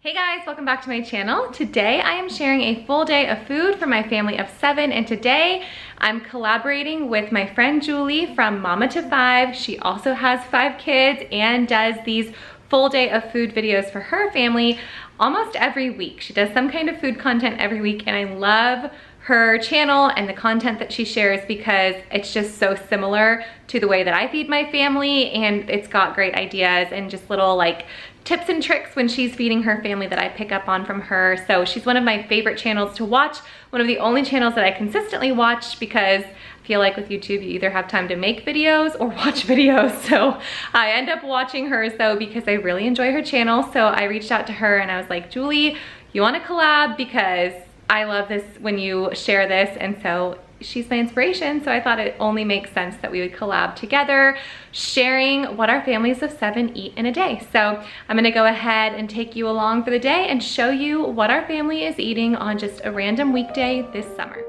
Hey guys, welcome back to my channel. Today I am sharing a full day of food for my family of 7, and today I'm collaborating with my friend Julie from Mama to 5. She also has 5 kids and does these full day of food videos for her family almost every week. She does some kind of food content every week, and I love her channel and the content that she shares because it's just so similar to the way that I feed my family, and it's got great ideas and just little like tips and tricks when she's feeding her family that I pick up on from her. So she's one of my favorite channels to watch, one of the only channels that I consistently watch because I feel like with YouTube you either have time to make videos or watch videos. So I end up watching hers though because I really enjoy her channel. So I reached out to her and I was like, Julie, you want to collab? Because I love this when you share this, and so she's my inspiration, so I thought it only makes sense that we would collab together, sharing what our families of 7 eat in a day. So I'm gonna go ahead and take you along for the day and show you what our family is eating on just a random weekday this summer.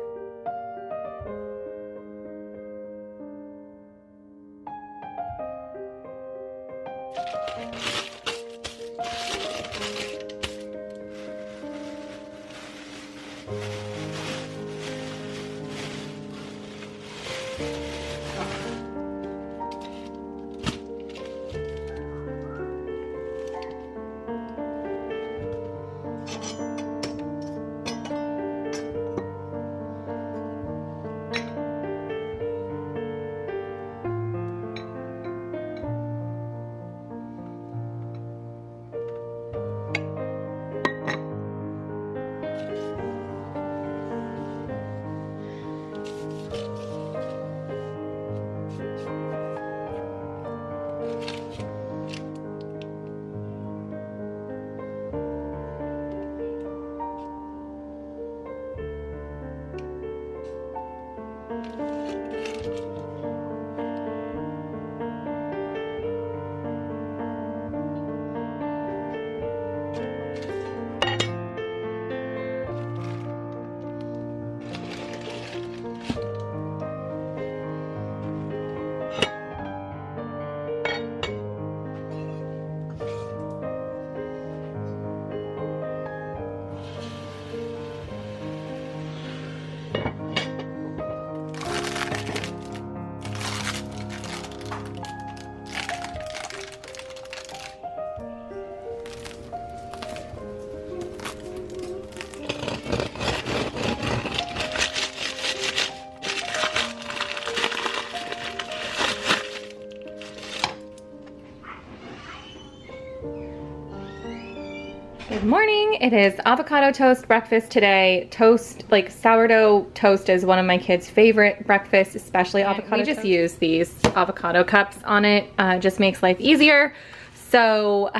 Good morning. It is avocado toast breakfast today. Toast, like sourdough toast, is one of my kids' favorite breakfasts, especially avocado toast. We just use these avocado cups on it. Just makes life easier. So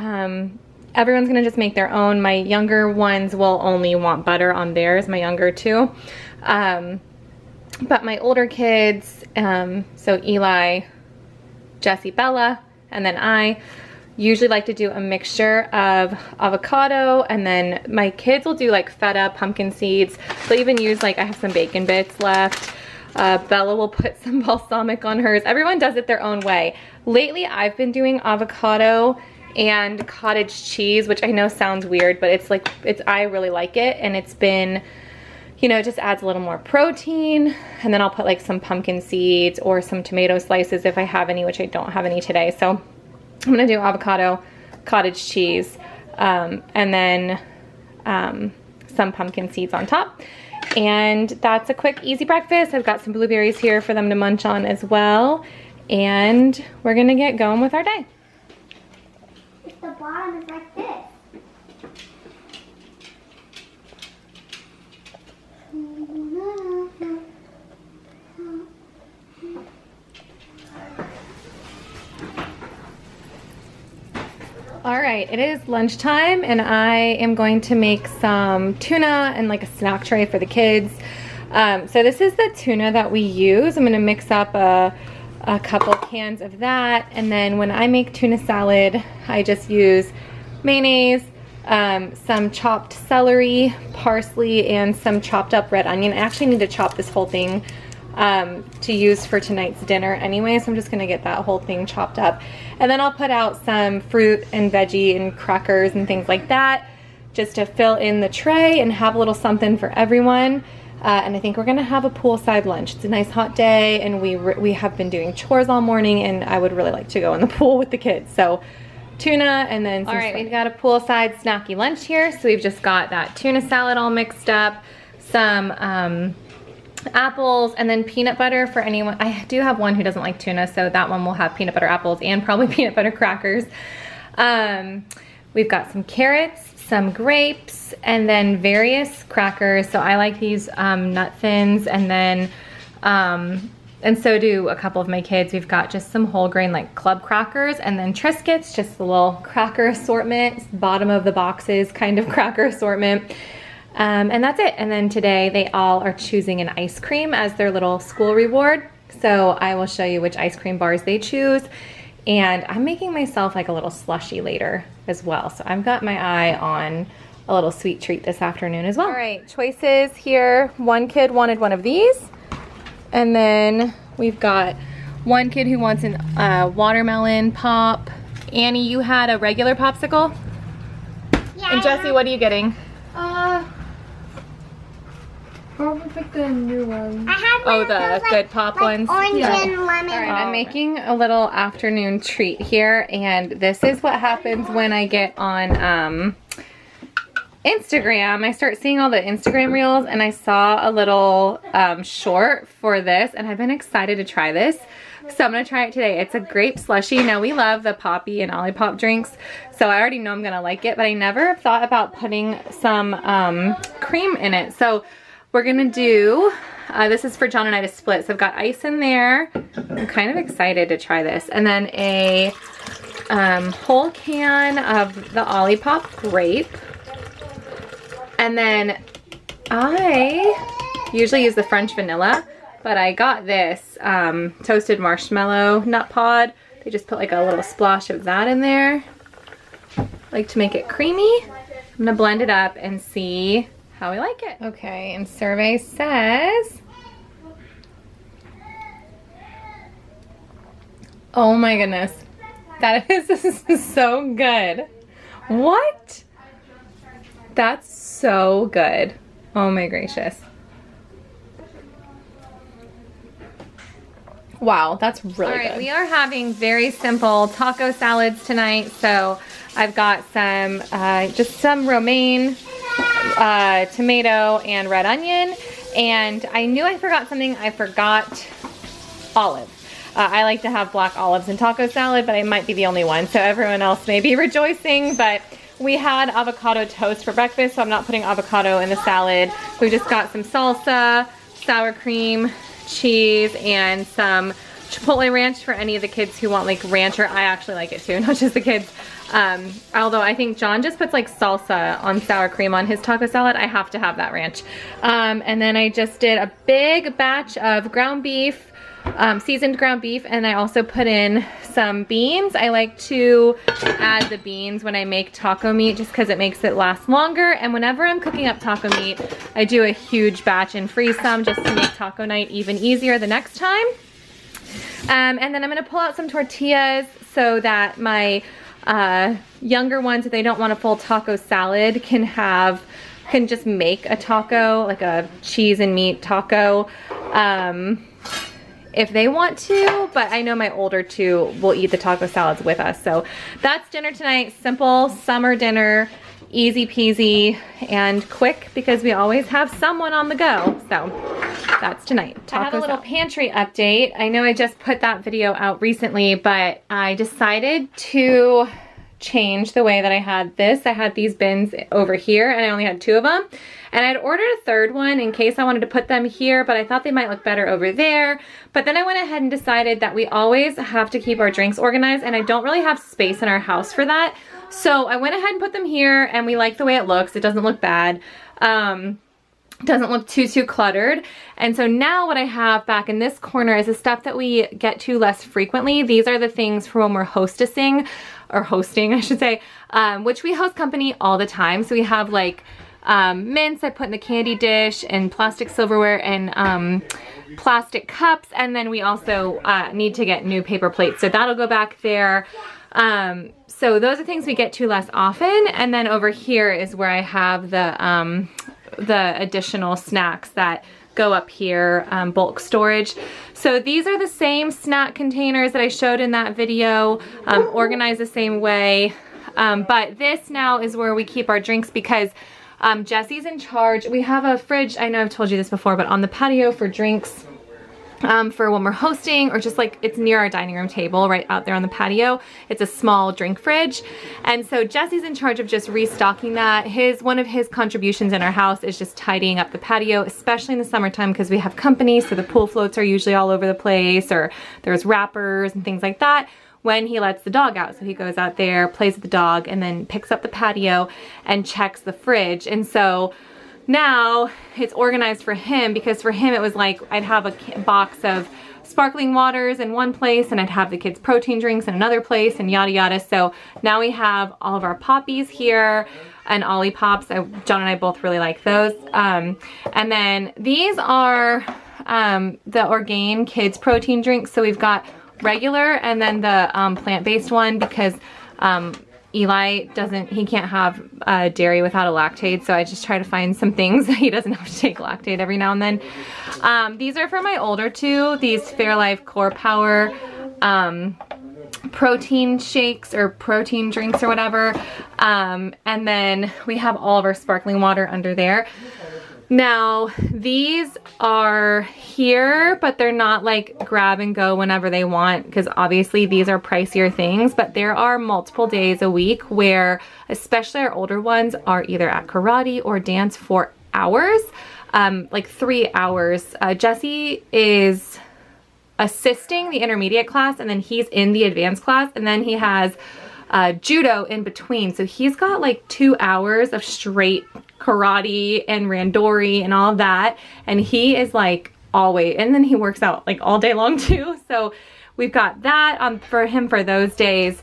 everyone's gonna just make their own. My younger ones will only want butter on theirs, my younger two. But my older kids, so Eli, Jesse, Bella, and then I, usually like to do a mixture of avocado, and then my kids will do like feta, pumpkin seeds. They'll even use, like, I have some bacon bits left. Bella will put some balsamic on hers. Everyone does it their own way. Lately I've been doing avocado and cottage cheese, which I know sounds weird, but it's like, I really like it, and it's been, you know, it just adds a little more protein. And then I'll put like some pumpkin seeds or some tomato slices if I have any, which I don't have any today. So I'm gonna do avocado, cottage cheese, and then some pumpkin seeds on top. And that's a quick, easy breakfast. I've got some blueberries here for them to munch on as well. And we're gonna get going with our day. If the bottom is like this. All right, it is lunchtime, and I am going to make some tuna and like a snack tray for the kids. So this is the tuna that we use. I'm gonna mix up a couple cans of that, and then when I make tuna salad, I just use mayonnaise, some chopped celery, parsley, and some chopped up red onion. I actually need to chop this whole thing to use for tonight's dinner anyway, so I'm just gonna get that whole thing chopped up. And then I'll put out some fruit and veggie and crackers and things like that. just to fill in the tray and have a little something for everyone. And I think we're gonna have a poolside lunch. It's a nice hot day, and we have been doing chores all morning, and I would really like to go in the pool with the kids. So tuna and then some. All right, we've got a poolside snacky lunch here. So we've just got that tuna salad all mixed up, some apples, and then peanut butter for anyone. I do have one who doesn't like tuna, so that one will have peanut butter apples and probably peanut butter crackers. We've got some carrots, some grapes, and then various crackers. So I like these nut thins, and then and so do a couple of my kids. We've got just some whole grain like club crackers, and then Triscuits, just the little cracker assortment, bottom of the boxes kind of cracker assortment. And that's it. And then today they all are choosing an ice cream as their little school reward. So I will show you which ice cream bars they choose. And I'm making myself like a little slushie later as well. So I've got my eye on a little sweet treat this afternoon as well. All right, choices here. One kid wanted one of these. And then we've got one kid who wants an watermelon pop. Annie, you had a regular popsicle? Yeah. And Jessie, what are you getting? Probably pick the new one. I have one Oh, of the those, good pop ones? Orange Yeah. and lemon. All right, I'm making a little afternoon treat here, and this is what happens when I get on Instagram. I start seeing all the Instagram reels, and I saw a little short for this, and I've been excited to try this. So I'm gonna try it today. It's a grape slushie. Now we love the Poppy and Olipop drinks, so I already know I'm gonna like it, but I never thought about putting some cream in it. So we're gonna do, this is for John and I to split. So I've got ice in there. I'm kind of excited to try this. And then a whole can of the Olipop grape. And then I usually use the French vanilla, but I got this toasted marshmallow nut pod. They just put like a little splash of that in there. I like to make it creamy. I'm gonna blend it up and see how we like it. Okay, and survey says, oh my goodness, that is so good. What? That's so good. Oh my gracious. Wow, that's really good. All right, we are having very simple taco salads tonight. So I've got some, just some romaine, tomato, and red onion. And I knew I forgot something. I forgot olive. I like to have black olives in taco salad, but I might be the only one. So everyone else may be rejoicing, but we had avocado toast for breakfast, so I'm not putting avocado in the salad. We've just got some salsa, sour cream, cheese, and some chipotle ranch for any of the kids who want like ranch, or I actually like it too, not just the kids. Although I think John just puts like salsa on sour cream on his taco salad. I have to have that ranch. And then I just did a big batch of ground beef, seasoned ground beef, and I also put in some beans. I like to add the beans when I make taco meat just because it makes it last longer. And whenever I'm cooking up taco meat, I do a huge batch and freeze some just to make taco night even easier the next time. And then I'm gonna pull out some tortillas so that my younger ones, if they don't want a full taco salad, can just make a taco, like a cheese and meat taco, if they want to, but I know my older two will eat the taco salads with us. So that's dinner tonight. Simple summer dinner, easy peasy and quick because we always have someone on the go. So that's tonight. I have a little pantry update. I know I just put that video out recently, but I decided to change the way that I had this. I had these bins over here and I only had 2 of them. And I'd ordered a 3rd one in case I wanted to put them here, but I thought they might look better over there. But then I went ahead and decided that we always have to keep our drinks organized, and I don't really have space in our house for that. So I went ahead and put them here, and we like the way it looks. It doesn't look bad. Doesn't look too cluttered. And so now what I have back in this corner is the stuff that we get to less frequently. These are the things for when we're hostessing, or hosting I should say, which we host company all the time. So we have like mints I put in the candy dish, and plastic silverware, and plastic cups, and then we also need to get new paper plates, so that'll go back there. So those are things we get to less often. And then over here is where I have the additional snacks that go up here, bulk storage. So these are the same snack containers that I showed in that video, organized the same way. But this now is where we keep our drinks because Jesse's in charge. We have a fridge, I know I've told you this before, but on the patio for drinks, for when we're hosting, or just like it's near our dining room table right out there on the patio. It's a small drink fridge. And so Jesse's in charge of just restocking that. One of his contributions in our house is just tidying up the patio, especially in the summertime because we have company, so the pool floats are usually all over the place, or there's wrappers and things like that when he lets the dog out. So he goes out there, plays with the dog, and then picks up the patio and checks the fridge. And so now it's organized for him, because for him it was like I'd have a box of sparkling waters in one place and I'd have the kids' protein drinks in another place and yada yada. So now we have all of our poppies here and Ollie Pops. John and I both really like those. And then these are the Orgain kids protein drinks. So we've got regular and then the plant-based one, because Eli he can't have dairy without a lactate, so I just try to find some things that he doesn't have to take lactate every now and then. These are for my older two, these Fairlife Core Power protein shakes or protein drinks or whatever. And then we have all of our sparkling water under there. Now, these are here, but they're not like grab and go whenever they want, because obviously these are pricier things, but there are multiple days a week where, especially our older ones, are either at karate or dance for hours, like 3 hours. Jesse is assisting the intermediate class, and then he's in the advanced class, and then he has judo in between. So he's got like 2 hours of straight karate and randori and all of that, and he is like always, and then he works out like all day long too. So we've got that for him for those days.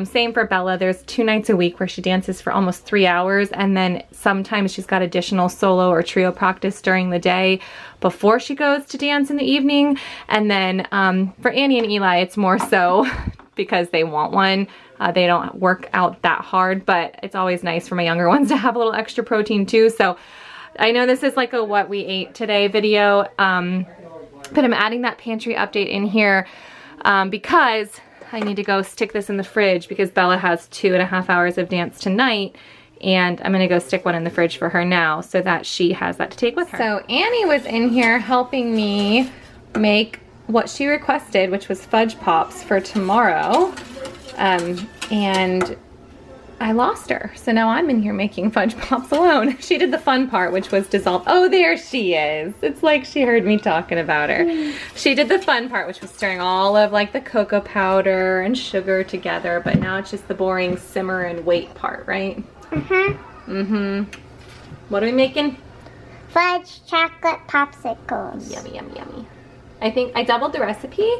Same for Bella. There's 2 nights a week where she dances for almost 3 hours, and then sometimes she's got additional solo or trio practice during the day before she goes to dance in the evening. And then for Annie and Eli, it's more so because they want one. They don't work out that hard, but it's always nice for my younger ones to have a little extra protein too. So I know this is like a what we ate today video, but I'm adding that pantry update in here because I need to go stick this in the fridge, because Bella has 2.5 hours of dance tonight, and I'm gonna go stick one in the fridge for her now so that she has that to take with her. So Annie was in here helping me make what she requested, which was fudge pops for tomorrow. And I lost her. So now I'm in here making fudge pops alone. She did the fun part, which was dissolve. Oh, there she is. It's like she heard me talking about her. She did the fun part, which was stirring all of like the cocoa powder and sugar together, but now it's just the boring simmer and wait part, right? Mm-hmm. Mm-hmm. What are we making? Fudge chocolate popsicles. Yummy, yummy, yummy. I think I doubled the recipe,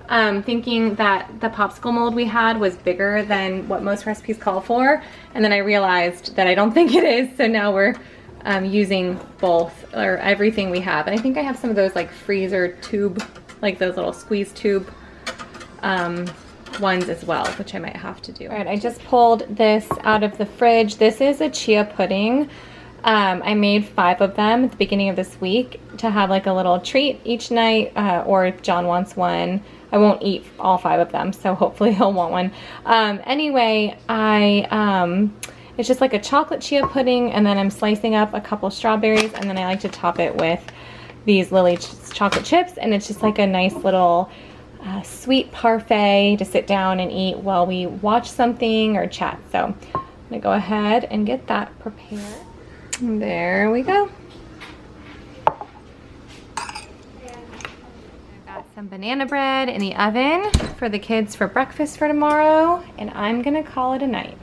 thinking that the popsicle mold we had was bigger than what most recipes call for, and then I realized that I don't think it is, so now we're using both, or everything we have. And I think I have some of those like freezer tube, like those little squeeze tube ones as well, which I might have to do. All right, I just pulled this out of the fridge. This is a chia pudding. I made 5 of them at the beginning of this week to have like a little treat each night, or if John wants one. I won't eat all 5 of them, so hopefully he'll want one. Anyway, it's just like a chocolate chia pudding, and then I'm slicing up a couple strawberries, and then I like to top it with these Lily chocolate chips, and it's just like a nice little sweet parfait to sit down and eat while we watch something or chat. So I'm gonna go ahead and get that prepared. There we go. I've got some banana bread in the oven for the kids for breakfast for tomorrow, and I'm gonna call it a night.